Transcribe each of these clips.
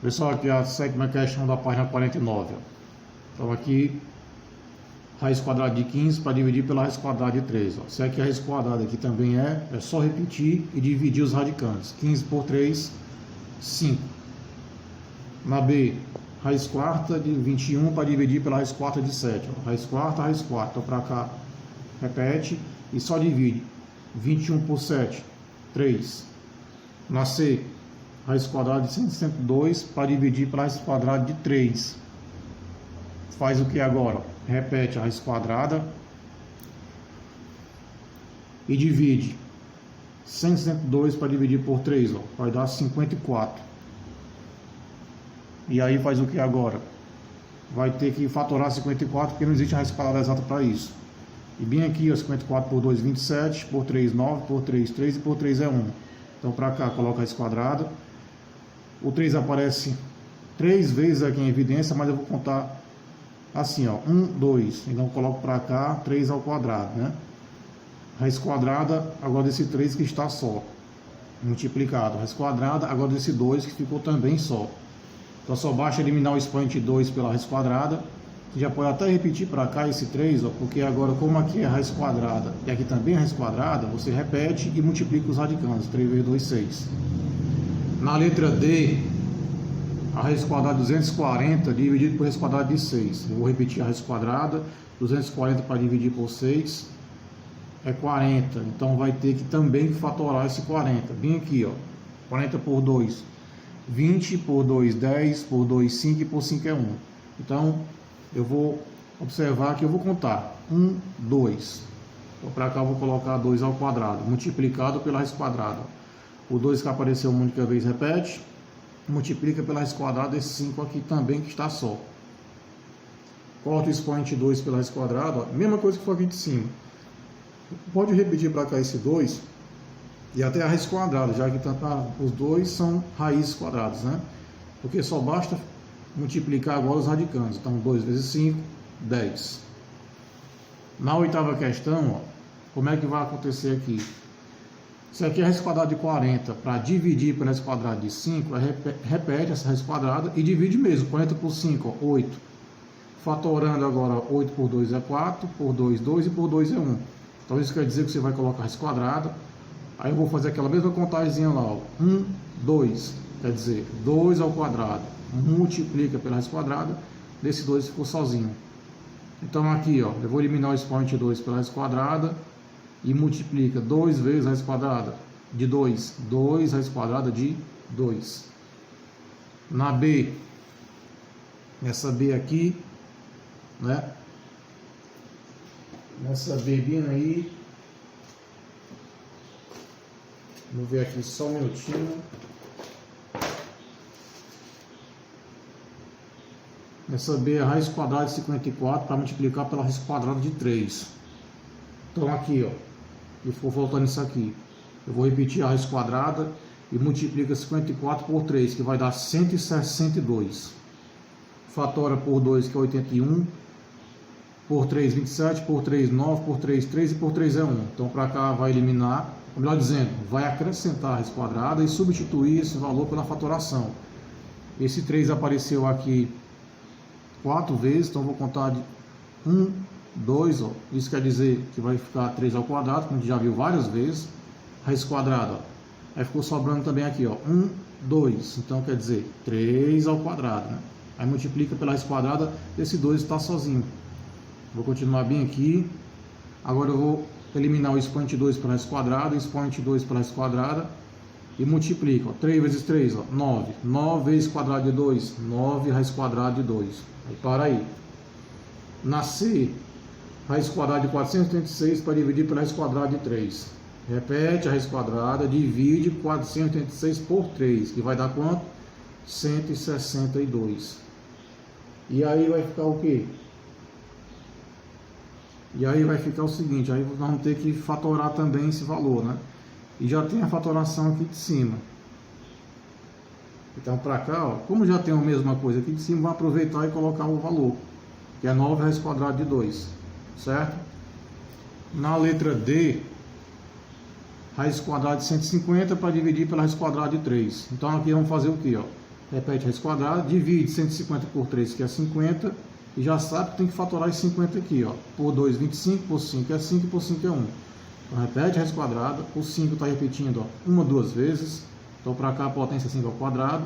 Pessoal, aqui a sétima questão da página 49. Ó. Então aqui, raiz quadrada de 15 para dividir pela raiz quadrada de 3. Ó. Se aqui a raiz quadrada aqui também é só repetir e dividir os radicantes. 15 por 3, 5. Na B, raiz quarta de 21 para dividir pela raiz quarta de 7. Ó. Raiz quarta. Então para cá, repete e só divide. 21 por 7, 3. Na C, raiz quadrada de 162 para dividir pela raiz quadrada de 3. Faz o que agora? Repete a raiz quadrada e divide 162 para dividir por 3, ó, vai dar 54. E aí faz o que agora? Vai ter que fatorar 54 porque não existe a raiz quadrada exata para isso. E bem aqui, ó, 54 por 2, 27, por 3, 9, por 3, 3 e por 3 é 1. Então para cá, coloca a raiz quadrada. O 3 aparece 3 vezes aqui em evidência, mas eu vou contar assim, ó, 1, 2. Então coloco para cá 3 ao quadrado, né? Raiz quadrada agora desse 3 que está só, multiplicado. Raiz quadrada agora desse 2 que ficou também só. Então só basta eliminar o expoente 2 pela raiz quadrada. Você já pode até repetir para cá esse 3, ó, porque agora como aqui é raiz quadrada e aqui também é raiz quadrada, você repete e multiplica os radicantes. 3 vezes 2, 6. Na letra D, a raiz quadrada de 240 dividido por raiz quadrada de 6. Eu vou repetir a raiz quadrada. 240 para dividir por 6 é 40. Então vai ter que também fatorar esse 40. Bem aqui, ó. 40 por 2, 20, por 2, 10, por 2, 5 e por 5 é 1. Então eu vou observar que eu vou contar 1, 2. Então para cá eu vou colocar 2 ao quadrado, multiplicado pela raiz quadrada. O 2 que apareceu uma única vez repete, multiplica pela raiz quadrada esse 5 aqui também que está só. Corta o expoente 2 pela raiz quadrada, ó, mesma coisa que foi aqui de cima. Pode repetir para cá esse 2 e até a raiz quadrada, já que os dois são raízes quadradas, né? Porque só basta multiplicar agora os radicantes. Então 2 vezes 5, 10. Na oitava questão, ó, como é que vai acontecer aqui? Se aqui é a raiz quadrada de 40, para dividir pela raiz quadrada de 5, repete essa raiz quadrada e divide mesmo. 40 por 5, ó, 8. Fatorando agora, 8 por 2 é 4, por 2, 2 e por 2 é 1. Então isso quer dizer que você vai colocar a raiz quadrada. Aí eu vou fazer aquela mesma contagem lá, ó. 1, 2, quer dizer, 2 ao quadrado. Multiplica pela raiz quadrada, desse 2 ficou sozinho. Então aqui, ó, eu vou eliminar o expoente 2 pela raiz quadrada. E multiplica 2 vezes a raiz quadrada de 2, 2 raiz quadrada de 2. Na B, nessa B aqui, né? Nessa B bem aí, vamos ver aqui só um minutinho. Nessa B, a raiz quadrada de 54 para multiplicar pela raiz quadrada de 3. Então aqui, ó. E for voltando isso aqui, eu vou repetir a raiz quadrada e multiplica 54 por 3, que vai dar 162. Fatora por 2, que é 81. Por 3, 27. Por 3, 9. Por 3, 3 e por 3 é 1. Então para cá vai eliminar, ou melhor dizendo, vai acrescentar a raiz quadrada e substituir esse valor pela fatoração. Esse 3 apareceu aqui 4 vezes, então eu vou contar de 1, 2, ó. Isso quer dizer que vai ficar 3 ao quadrado, como a gente já viu várias vezes. Raiz quadrada, ó. Aí ficou sobrando também aqui, ó, 1, 2. Então quer dizer 3 ao quadrado, né? Aí multiplica pela raiz quadrada, esse 2 está sozinho. Vou continuar bem aqui. Agora eu vou eliminar o expoente 2 pela raiz quadrada, o expoente 2 pela raiz quadrada e multiplica, ó. 3 vezes 3, ó, 9. 9 vezes quadrado de 2, 9 raiz quadrada de 2. Aí para aí. Na C, raiz quadrada de 486 para dividir pela raiz quadrada de 3. Repete a raiz quadrada, divide 486 por 3, que vai dar quanto? 162. E aí vai ficar o quê? E aí vai ficar o seguinte, aí nós vamos ter que fatorar também esse valor, né? E já tem a fatoração aqui de cima. Então para cá, ó, como já tem a mesma coisa aqui de cima, vamos aproveitar e colocar o valor, que é 9 raiz quadrada de 2. Certo? Na letra D, raiz quadrada de 150 para dividir pela raiz quadrada de 3. Então aqui vamos fazer o que? repete raiz quadrada, divide 150 por 3, que é 50, e já sabe que tem que fatorar esse 50 aqui, ó. Por 2, 25, por 5 é 5, por 5 é 1. Então repete raiz quadrada, o 5 está repetindo, ó, uma, duas vezes, então para cá a potência é 5 ao quadrado,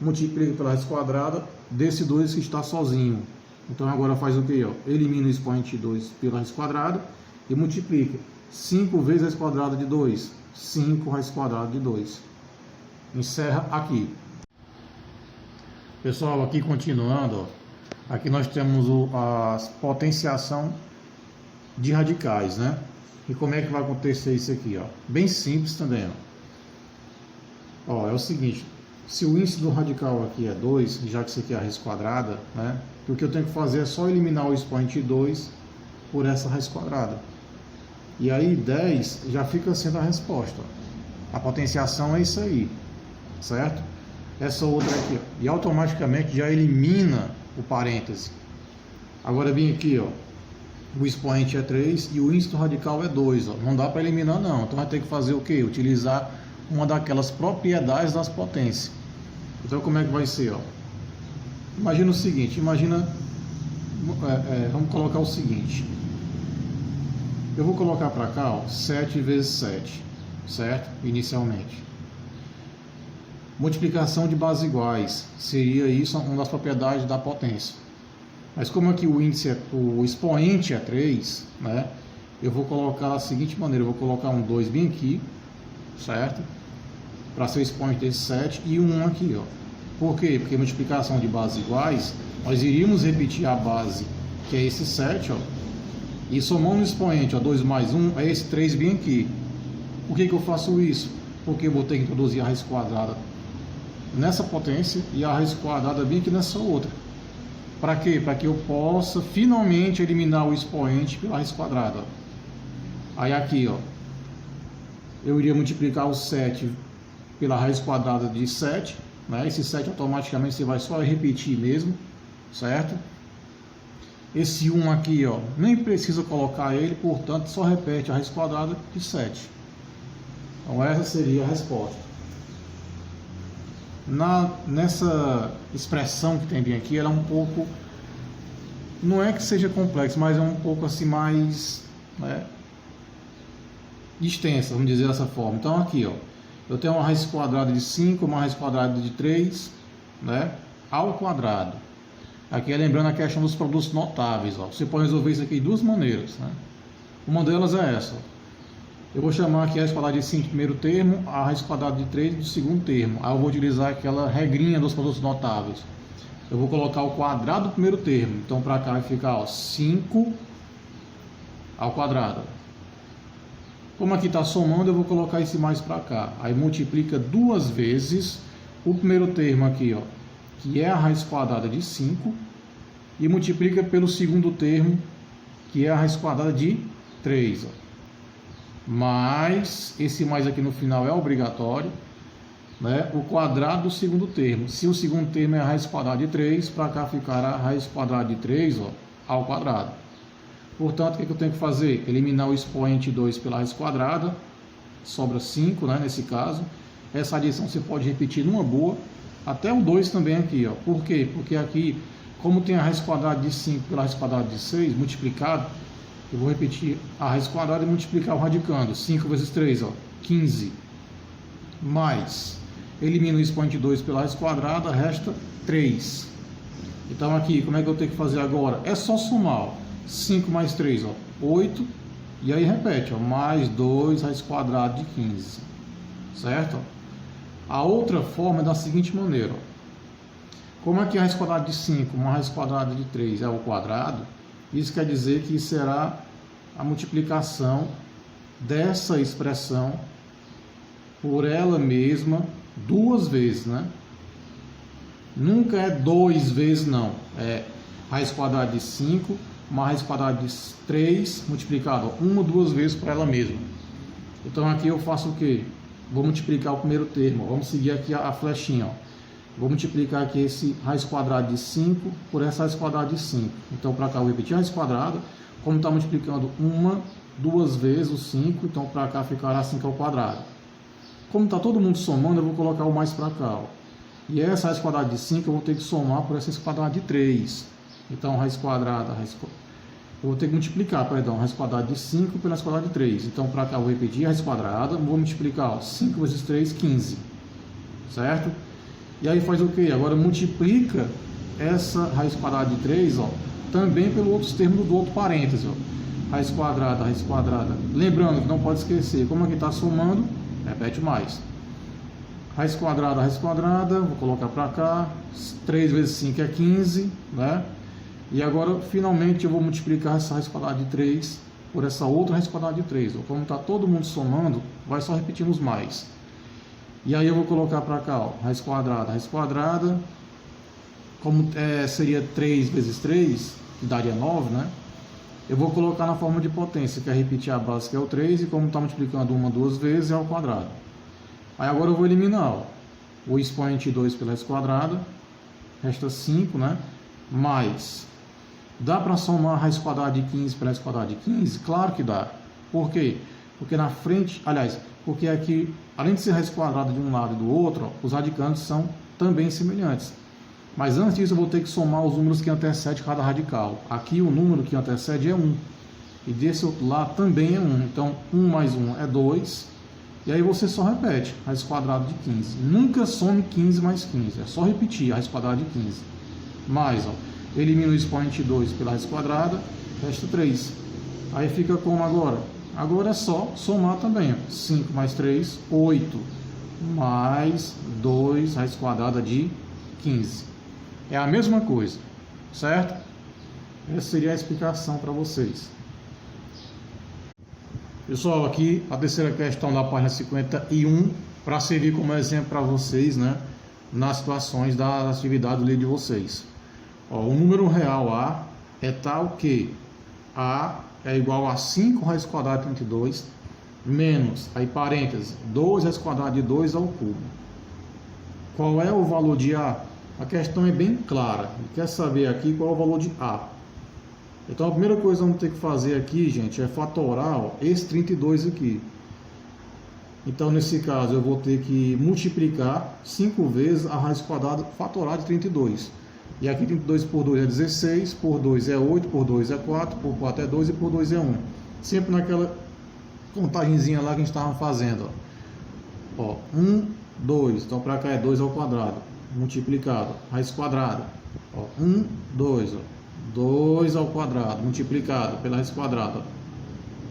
multiplica pela raiz quadrada desse 2 que está sozinho. Então agora faz o que? Elimina o expoente 2 pela raiz quadrada e multiplica 5 vezes a raiz quadrada de 2, 5 raiz quadrada de 2. Encerra aqui. Pessoal, aqui continuando, ó, aqui nós temos a potenciação de radicais, né? E como é que vai acontecer isso aqui? Ó? Bem simples também. Ó, é o seguinte, se o índice do radical aqui é 2, já que isso aqui é a raiz quadrada, né? O que eu tenho que fazer é só eliminar o expoente 2 por essa raiz quadrada. E aí 10 já fica sendo a resposta. A potenciação é isso aí, certo? Essa outra aqui, ó, e automaticamente já elimina o parêntese. Agora vem aqui, ó, o expoente é 3 e o índice do radical é 2, ó. Não dá para eliminar não, então vai ter que fazer o que? Utilizar uma daquelas propriedades das potências. Então como é que vai ser? Ó? Imagina o seguinte, vamos colocar o seguinte, eu vou colocar para cá, ó, 7 vezes 7, certo? Inicialmente. Multiplicação de bases iguais, seria isso uma das propriedades da potência. Mas como aqui o expoente é 3, né? Eu vou colocar da seguinte maneira, eu vou colocar um 2 bem aqui, certo? Para ser o expoente desse 7 e um aqui, ó. Por quê? Porque multiplicação de bases iguais, nós iríamos repetir a base, que é esse 7, ó, e somando o expoente, ó, 2 mais 1, é esse 3 bem aqui. Por que eu faço isso? Porque eu vou ter que introduzir a raiz quadrada nessa potência e a raiz quadrada bem aqui nessa outra. Para quê? Para que eu possa finalmente eliminar o expoente pela raiz quadrada. Aí aqui, ó, eu iria multiplicar o 7 pela raiz quadrada de 7, né? Esse 7 automaticamente você vai só repetir mesmo, certo? Esse 1 aqui, ó, nem precisa colocar ele, portanto só repete a raiz quadrada de 7. Então essa seria a resposta. Nessa expressão que tem bem aqui, ela é um pouco, não é que seja complexo, mas é um pouco assim mais, né, extensa, vamos dizer dessa forma. Então aqui, ó, eu tenho uma raiz quadrada de 5, uma raiz quadrada de 3, né, ao quadrado. Aqui é lembrando a questão dos produtos notáveis, ó. Você pode resolver isso aqui de duas maneiras, né? Uma delas é essa, ó. Eu vou chamar aqui a raiz quadrada de 5 do primeiro termo, a raiz quadrada de 3 do segundo termo. Aí eu vou utilizar aquela regrinha dos produtos notáveis. Eu vou colocar o quadrado do primeiro termo. Então para cá vai ficar, ó, 5 ao quadrado. Como aqui está somando, eu vou colocar esse mais para cá. Aí multiplica duas vezes o primeiro termo aqui, ó, que é a raiz quadrada de 5, e multiplica pelo segundo termo, que é a raiz quadrada de 3, ó. Mas esse mais aqui no final é obrigatório, né? O quadrado do segundo termo. Se o segundo termo é a raiz quadrada de 3, para cá ficará a raiz quadrada de 3, ó, ao quadrado. Portanto, o que eu tenho que fazer? Eliminar o expoente 2 pela raiz quadrada, sobra 5, né, nesse caso. Essa adição você pode repetir numa boa, até o 2 também aqui, ó. Por quê? Porque aqui, como tem a raiz quadrada de 5 pela raiz quadrada de 6, multiplicado, eu vou repetir a raiz quadrada e multiplicar o radicando. 5 vezes 3, ó, 15. Mais, elimino o expoente 2 pela raiz quadrada, resta 3. Então aqui, como é que eu tenho que fazer agora? É só somar, ó. 5 mais 3, ó, 8. E aí repete, ó, mais 2 raiz quadrada de 15. Certo? A outra forma é da seguinte maneira, ó. Como aqui a raiz quadrada de 5, uma raiz quadrada de 3 é ao quadrado, isso quer dizer que será a multiplicação dessa expressão por ela mesma duas vezes, né? Nunca é 2 vezes, não. É raiz quadrada de 5, uma raiz quadrada de 3 multiplicado uma, duas vezes por ela mesma. Então aqui eu faço o quê? Vou multiplicar o primeiro termo. Vamos seguir aqui a flechinha, ó. Vou multiplicar aqui esse raiz quadrada de 5 por essa raiz quadrada de 5. Então, para cá eu vou repetir a raiz quadrada. Como está multiplicando uma, duas vezes o 5, então para cá ficará 5 ao quadrado. Como está todo mundo somando, eu vou colocar o mais para cá, ó. E essa raiz quadrada de 5 eu vou ter que somar por essa raiz quadrada de 3. Então, raiz quadrada, eu vou ter que multiplicar, perdão, raiz quadrada de 5 pela raiz quadrada de 3. Então, para cá eu vou repetir a raiz quadrada, vou multiplicar, ó, 5 vezes 3, 15. Certo? E aí faz o quê? Agora multiplica essa raiz quadrada de 3, ó, também pelo outro termo do outro parêntese, ó. Raiz quadrada, raiz quadrada. Lembrando que não pode esquecer, como aqui está somando, repete mais. Raiz quadrada, vou colocar para cá, 3 vezes 5 é 15, né? E agora, finalmente, eu vou multiplicar essa raiz quadrada de 3 por essa outra raiz quadrada de 3. Ó. Como está todo mundo somando, vai só repetindo os mais. E aí eu vou colocar para cá, ó, raiz quadrada, como seria 3 vezes 3, que daria 9, né? Eu vou colocar na forma de potência, que é repetir a base, que é o 3, e como está multiplicando uma, duas vezes, é ao quadrado. Aí agora eu vou eliminar, ó, o expoente 2 pela raiz quadrada, resta 5, né? Mais, dá para somar a raiz quadrada de 15 pela raiz quadrada de 15? Claro que dá. Por quê? Porque na frente, aliás, porque aqui, além de ser raiz quadrada de um lado e do outro, ó, os radicantes são também semelhantes. Mas antes disso eu vou ter que somar os números que antecedem cada radical. Aqui o número que antecede é 1. E desse outro lado também é 1. Então 1 mais 1 é 2. E aí você só repete, raiz quadrada de 15. Nunca some 15 mais 15, é só repetir a raiz quadrada de 15. Mais, ó, elimina o expoente 2 pela raiz quadrada, resta 3. Aí fica como agora? Agora é só somar também, ó. 5 mais 3, 8. Mais 2, raiz quadrada de 15. É a mesma coisa, certo? Essa seria a explicação para vocês. Pessoal, aqui a terceira questão da página 51, para servir como exemplo para vocês, né, nas situações da atividade do livro de vocês. Ó, o número real A é tal que A é igual a 5 raiz quadrada de 32 menos, aí parênteses, 2 raiz quadrada de 2 ao cubo. Qual é o valor de A? A questão é bem clara. Quer saber aqui qual é o valor de A? Então a primeira coisa que vamos ter que fazer aqui, gente, é fatorar, ó, esse 32 aqui. Então nesse caso eu vou ter que multiplicar 5 vezes a raiz quadrada fatorada de 32. E aqui 32 por 2 é 16, por 2 é 8, por 2 é 4, por 4 é 2 e por 2 é 1. Sempre naquela contagenzinha lá que a gente estava fazendo. Ó, 1, 2, então para cá é 2 ao quadrado, multiplicado, raiz quadrada. Ó, 1, 2, ó. 2 ao quadrado, multiplicado pela raiz quadrada.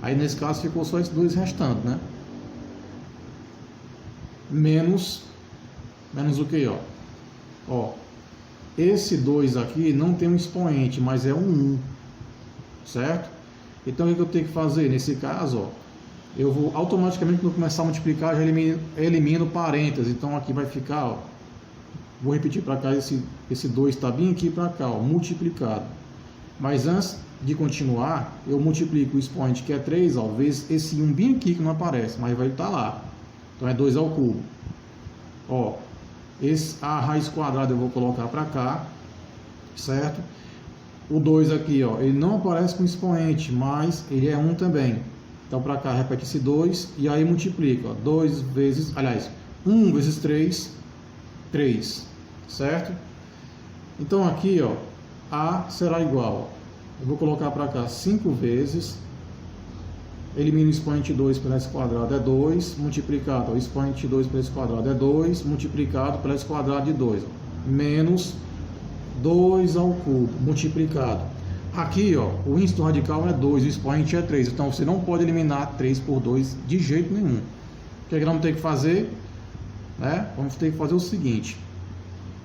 Aí nesse caso ficou só esses dois restando, né? Menos o que, ó? Ó, esse 2 aqui não tem um expoente, mas é um 1, certo? Então o que eu tenho que fazer? Nesse caso, ó, eu vou automaticamente, quando começar a multiplicar, já elimino parênteses. Então aqui vai ficar, ó, vou repetir para cá, esse 2 está bem aqui para cá, ó, multiplicado. Mas antes de continuar, eu multiplico o expoente, que é 3, ó, vezes esse 1 bem aqui que não aparece, mas vai estar lá. Então é 2 ao cubo. Ó, a raiz quadrada eu vou colocar para cá, certo? O 2 aqui, ó, ele não aparece com expoente, mas ele é 1 também. Então para cá repete esse 2 e aí multiplica, ó, 2 vezes, aliás, 1 vezes 3, 3, certo? Então aqui, ó, A será igual, ó, eu vou colocar para cá 5 vezes, elimino o expoente 2 pela raiz quadrada é 2, multiplicado, ó, o expoente 2 pela raiz quadrada é 2, multiplicado pela raiz quadrada de 2, ó, menos 2 ao cubo, multiplicado. Aqui, ó, o índice do radical é 2, o expoente é 3, então você não pode eliminar 3 por 2 de jeito nenhum. O que nós vamos ter que fazer? Né? Vamos ter que fazer o seguinte,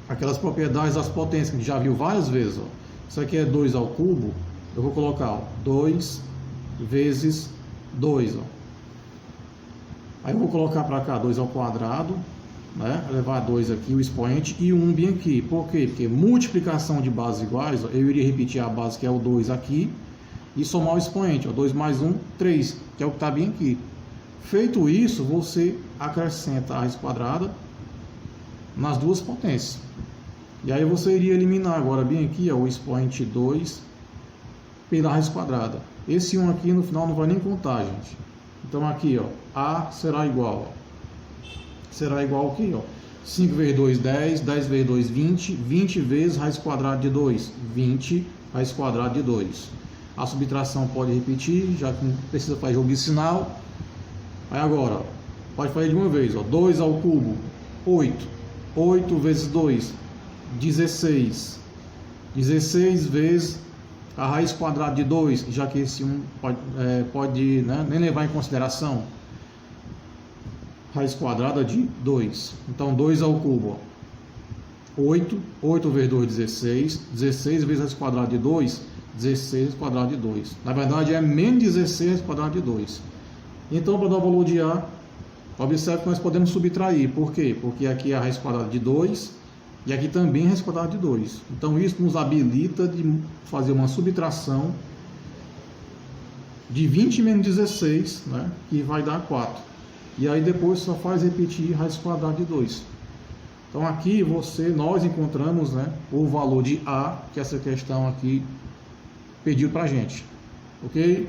aquelas propriedades das potências que a gente já viu várias vezes, ó. Isso aqui é 2 ao cubo, eu vou colocar, ó, 2 vezes 2, ó. Aí eu vou colocar para cá 2 ao quadrado, né? Levar 2 aqui, o expoente, e 1 bem aqui. Por quê? Porque multiplicação de bases iguais, ó, eu iria repetir a base que é o 2 aqui e somar o expoente, ó, 2 mais 1, 3, que é o que está bem aqui. Feito isso, você acrescenta a raiz quadrada nas duas potências. E aí você iria eliminar agora bem aqui, ó, o expoente 2 pela raiz quadrada. Esse 1 aqui no final não vai nem contar, gente. Então aqui, ó, A será igual, ó, será igual ao que, ó, 5 vezes 2, 10. 10 vezes 2, 20. 20 vezes raiz quadrada de 2. 20 raiz quadrada de 2. A subtração pode repetir, já que não precisa fazer jogo de sinal. Aí agora, ó, pode fazer de uma vez. Ó, 2 ao cubo, 8. 8 vezes 2, 16. 16 vezes a raiz quadrada de 2, já que esse 1 pode né, nem levar em consideração. Raiz quadrada de 2. Então, 2 ao cubo. Ó. 8. 8 vezes 2, 16. 16 vezes a raiz quadrada de 2, 16 raiz quadrada de 2. Na verdade, é menos 16 raiz quadrada de 2. Então, para dar o valor de A, observe que nós podemos subtrair. Por quê? Porque aqui é a raiz quadrada de 2 e aqui também é a raiz quadrada de 2. Então, isso nos habilita de fazer uma subtração de 20 menos 16, né, que vai dar 4. E aí depois só faz repetir raiz quadrada de 2. Então aqui nós encontramos, né, o valor de A, que essa questão aqui pediu para a gente. Ok?